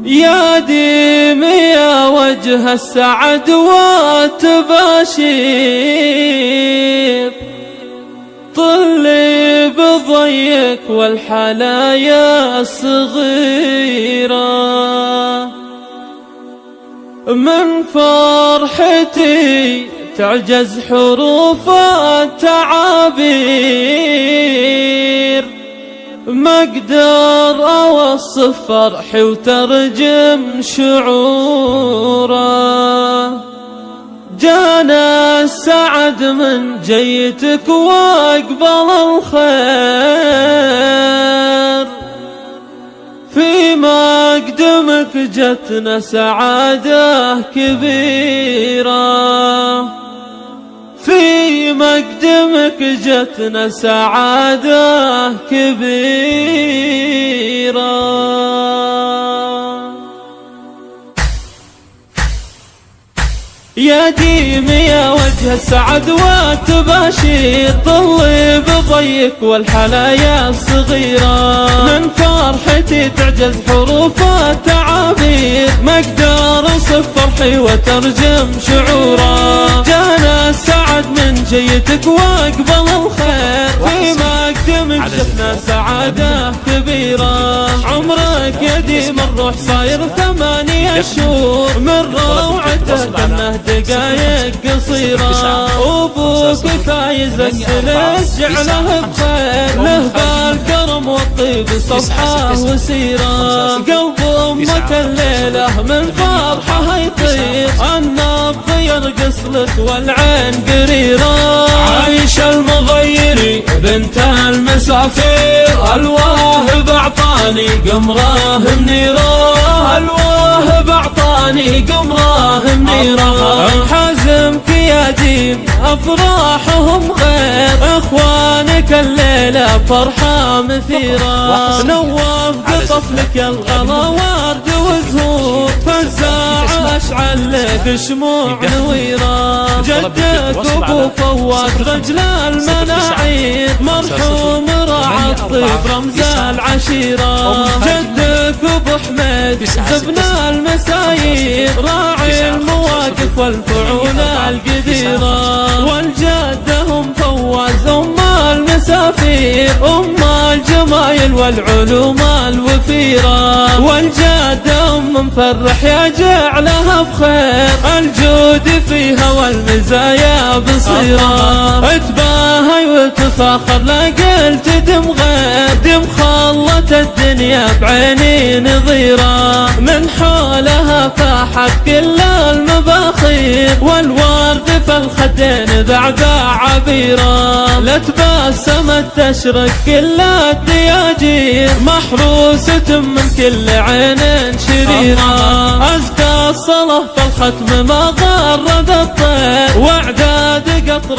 يا ديم يا وجه السعد والتباشير، طلي بضيك والحلايا الصغيرة، من فرحتي تعجز حروف التعابير، ما اقدر اوصف فرحي وترجم شعوره. جانا السعد من جيتك واقبل الخير، في مقدمك جتنا سعادة كبيرة، في مقدمك جتنا سعادة كبيرة. يا ديم يا وجه السعد والتباشير، طلي بضيك والحلايا الصغيرة، من فرحتي تعجز حروف التعابير، ما اقدر اوصف فرحي وترجم شعوره. جانا السعد من جيتك واقبل الخير، في مقدمك جتنا سعادة كبيرة، عمرك يا ديم الروح صاير 8 شهور، من روعته كأنه دقايق قصيرة، وابوك فايز السلس جعله بخير، له بالكرم والطيب صفحه وسيرة، قلب امك الليلة من فرحه يطير، النبض يرقص لك والعين قريرة. عايش المغيري بنت المسافير، الواهب اعطاني قمره منيره، الواهب اعطاني قمره منيره، حزمك يا ديم افراحهم غير، اخوانك الليلة فرحة مثيرة، نوف بطفلك الغلا ورد وزهور، فزاع اشعل لك شموع نويرة، جدك ابو فواز رجل المناعير، مرحوم راعى الطيب رمز العشيرة، جدك ابو حميد زبن المسايير، راعي المواقف والفعول القديرة، والجدة ام فواز ام المسافير، ام الجمايل والعلوم الوفيرة، والجدة ام مفرح يا جعلها بخير، الجود فيها والمزايا بصيرة، اتباهي وتفاخر لا قلت دم غير، دم خلت الدنيا بعيني نظيرة، من حولها فاحت كل المباخير، والورد في الخدين بعبع عبيرة، لا تبسمت تشرق كل الدياجير، محروسة من كل عين شريرة، أزكى الصلاة في الختم ما غرد الطير، واعداد قطر